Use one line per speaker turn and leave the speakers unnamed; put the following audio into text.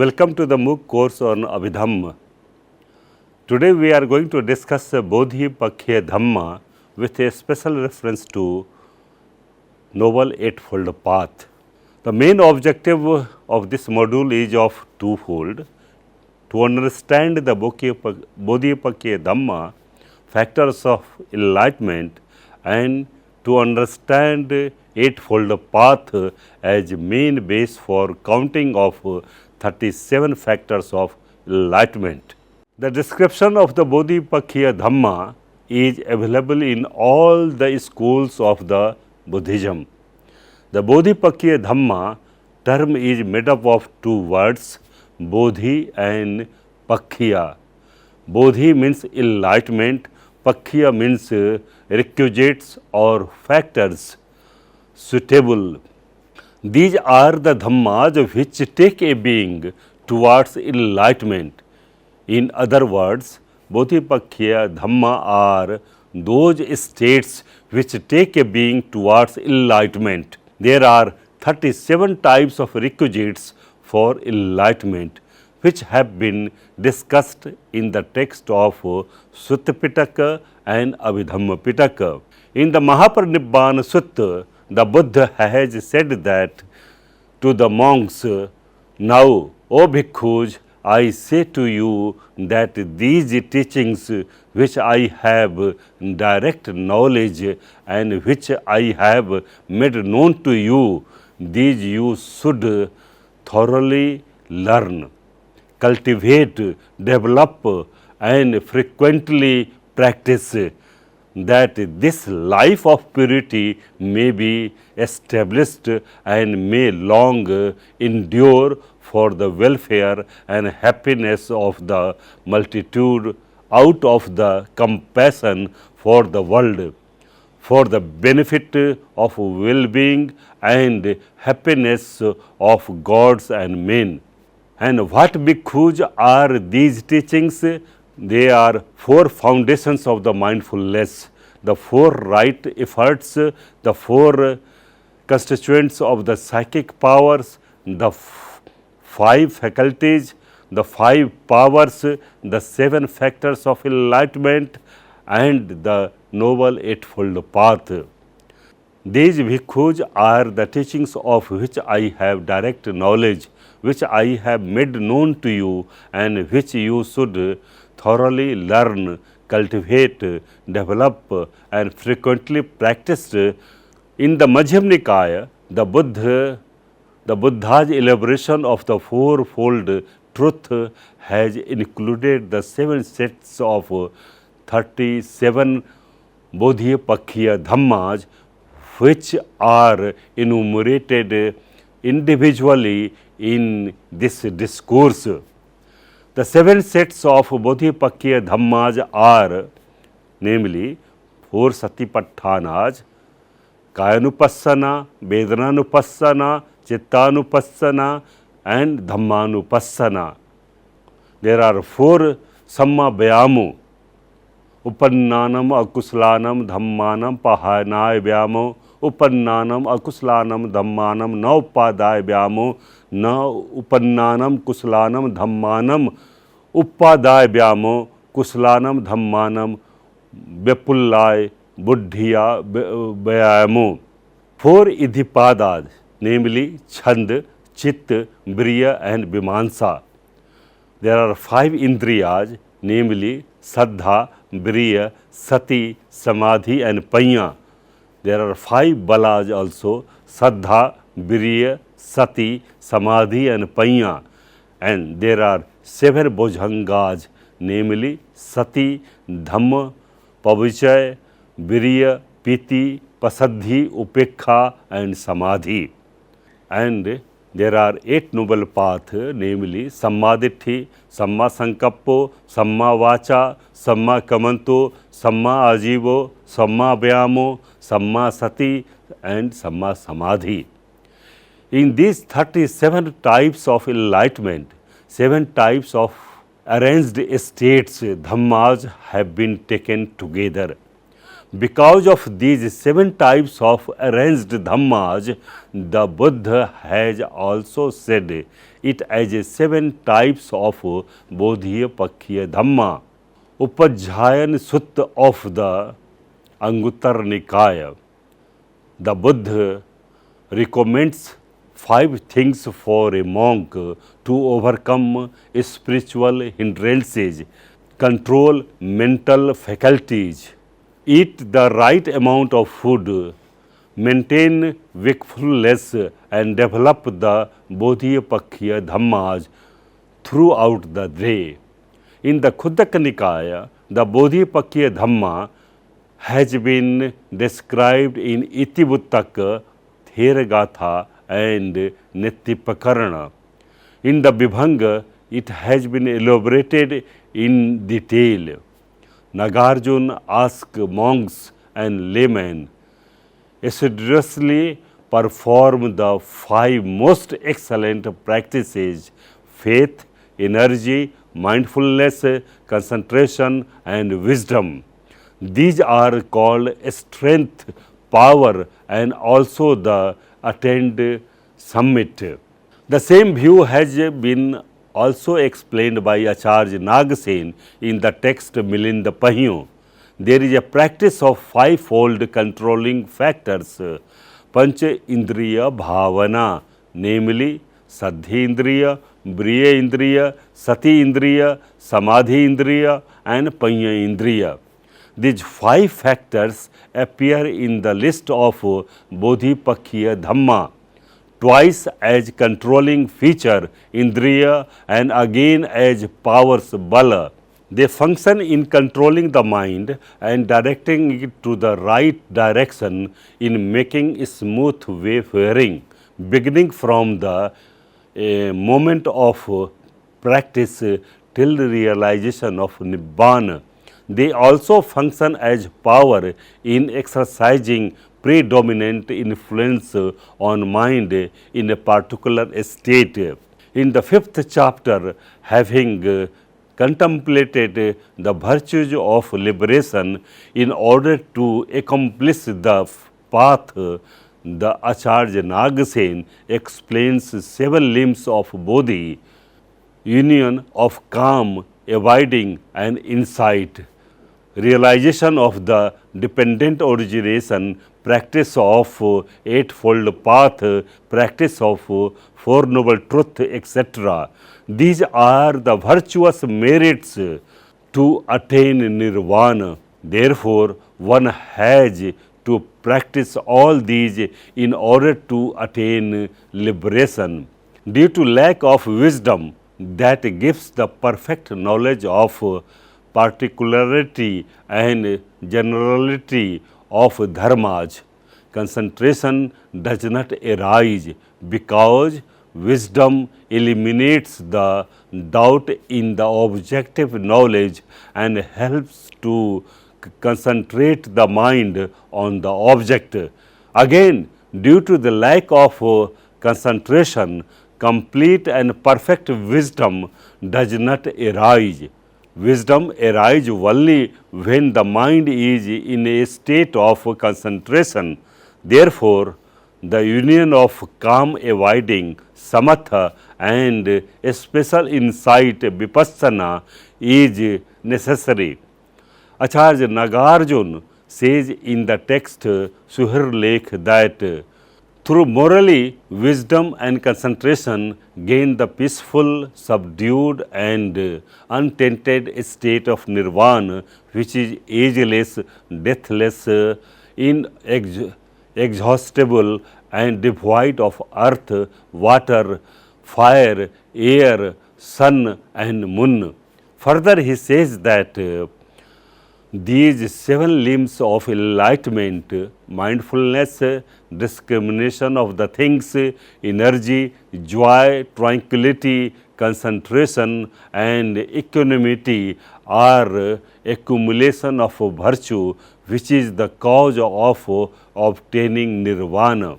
Welcome to the MOOC course on Abhidhamma. Today we are going to discuss Bodhipakkhya Dhamma with a special reference to Noble Eightfold Path. The main objective of this module is of twofold: to understand the Bodhipakkhya Dhamma, factors of enlightenment, and to understand Eightfold Path as main base for counting of 37 factors of enlightenment. The description of the Bodhipakkhya Dhamma is available in all the schools of the Buddhism. The Bodhipakkhya Dhamma term is made up of two words, Bodhi and Pakkhya. Bodhi means enlightenment, Pakkhya means requisites or factors suitable. These are the Dhammas which take a being towards enlightenment. In other words, Bodhipakkhya Dhamma are those states which take a being towards enlightenment. There are 37 types of requisites for enlightenment, which have been discussed in the text of Sutta Pitaka and Abhidhamma Pitaka. In the Mahaparinibbana Sutta, the Buddha has said that to the monks, "Now, O bhikkhus, I say to you that these teachings which I have direct knowledge and which I have made known to you, these you should thoroughly learn, cultivate, develop, and frequently practice, that this life of purity may be established and may long endure for the welfare and happiness of the multitude, out of the compassion for the world, for the benefit of well-being and happiness of gods and men." And what bhikkhus are these teachings? They are four foundations of the mindfulness, the four right efforts, the four constituents of the psychic powers, the five faculties, the five powers, the seven factors of enlightenment, and the Noble Eightfold Path. These bhikkhus are the teachings of which I have direct knowledge, which I have made known to you, and which you should thoroughly learn, cultivate, develop, and frequently practice. In the Majjhima Nikaya, the Buddha's elaboration of the fourfold truth has included the 7 sets of 37 Bodhipakkhya Dhammas, which are enumerated individually in this discourse. The 7 sets of Bodhipakkhya Dhammas are, namely, 4 Satipatthānas: Kayanupassana, Vedananupassana, Chittanupassana, and Dhammanupassana. There are 4 Samma Vyāmo: Upannānam, Akuslanam, Dhammanam, Pahanāya Vyāmo, Upannānam, Akuslanam, Dhammanam, Na Uppadāya Vyāmo, Na Upannānam, Kuslanam, Dhammanam, Uppadāya Vyāmo, Kuslanam, Dhammanam, Vyapullāya Buddhiya Vyāmo. 4 Idhipadas, namely Chand, Chit, Briya, and Vimansa. There are 5 Indriyas, namely Saddha, Briya, Sati, Samadhi, and Panya. There are 5 Balas also: Saddha, Briya, Sati, Samadhi, and Panya. And there are 7 Bhujhangas, namely Sati, Dhamma, Pavichay, Briya, Piti, Pasaddhi, Upekha, and Samadhi. And there are 8 noble paths, namely Sammaditthi, Samma Sankappo, Samma Vacha, Samma Kamanto, Samma Ajivo, Samma Vyāmo, Samma Sati, and Samma Samadhi. In these 37 types of enlightenment, 7 types of arranged states, Dhammas, have been taken together. Because of these 7 types of arranged dhammas, the Buddha has also said it as 7 types of Bodhipakkhiya Dhamma. Upajjhayan Sutta of the Anguttara Nikaya. The Buddha recommends 5 things for a monk to overcome spiritual hindrances, control mental faculties, eat the right amount of food, maintain wakefulness, and develop the Bodhipakkhiya Dhammas throughout the day. In the Khuddaka Nikaya, the Bodhipakkhiya Dhamma has been described in Itivuttaka, Theragatha, and Nityapakarana. In the Vibhanga, it has been elaborated in detail. Nagarjuna asked monks and laymen, assiduously perform the 5 most excellent practices: faith, energy, mindfulness, concentration, and wisdom. These are called strength, power, and also the attained summit. The same view has been also explained by Acharya Nagasen in the text Milinda Pahyo. There is a practice of 5-fold controlling factors, Pancha Indriya Bhavana, namely Saddhi Indriya, Briya Indriya, Sati Indriya, Samadhi Indriya, and Panya Indriya. These 5 factors appear in the list of Bodhipakkhiya Dhamma, twice as controlling feature Indriya and again as powers Bala. They function in controlling the mind and directing it to the right direction in making smooth wayfaring, beginning from the moment of practice till the realization of Nibbana. They also function as power in exercising predominant influence on mind in a particular state. In the 5th chapter, having contemplated the virtues of liberation in order to accomplish the path, the Acharya Nagasen explains 7 limbs of Bodhi: union of calm, abiding, and insight, realization of the dependent origination, practice of eightfold path, practice of 4 noble truth, etc. These are the virtuous merits to attain nirvana. Therefore, one has to practice all these in order to attain liberation. Due to lack of wisdom that gives the perfect knowledge of particularity and generality of dharmas, concentration does not arise, because wisdom eliminates the doubt in the objective knowledge and helps to concentrate the mind on the object. Again, due to the lack of concentration, complete and perfect wisdom does not arise. Wisdom arises only when the mind is in a state of concentration. Therefore, the union of calm abiding, samatha, and a special insight, vipassana, is necessary. Acharya Nagarjuna says in the text Suhir Lekh that through morally wisdom and concentration gain the peaceful, subdued, and untainted state of nirvana, which is ageless, deathless, inexhaustible, and devoid of earth, water, fire, air, sun, and moon. Further, he says that these 7 limbs of enlightenment, mindfulness, discrimination of the things, energy, joy, tranquility, concentration, and equanimity, are accumulation of virtue, which is the cause of obtaining nirvana.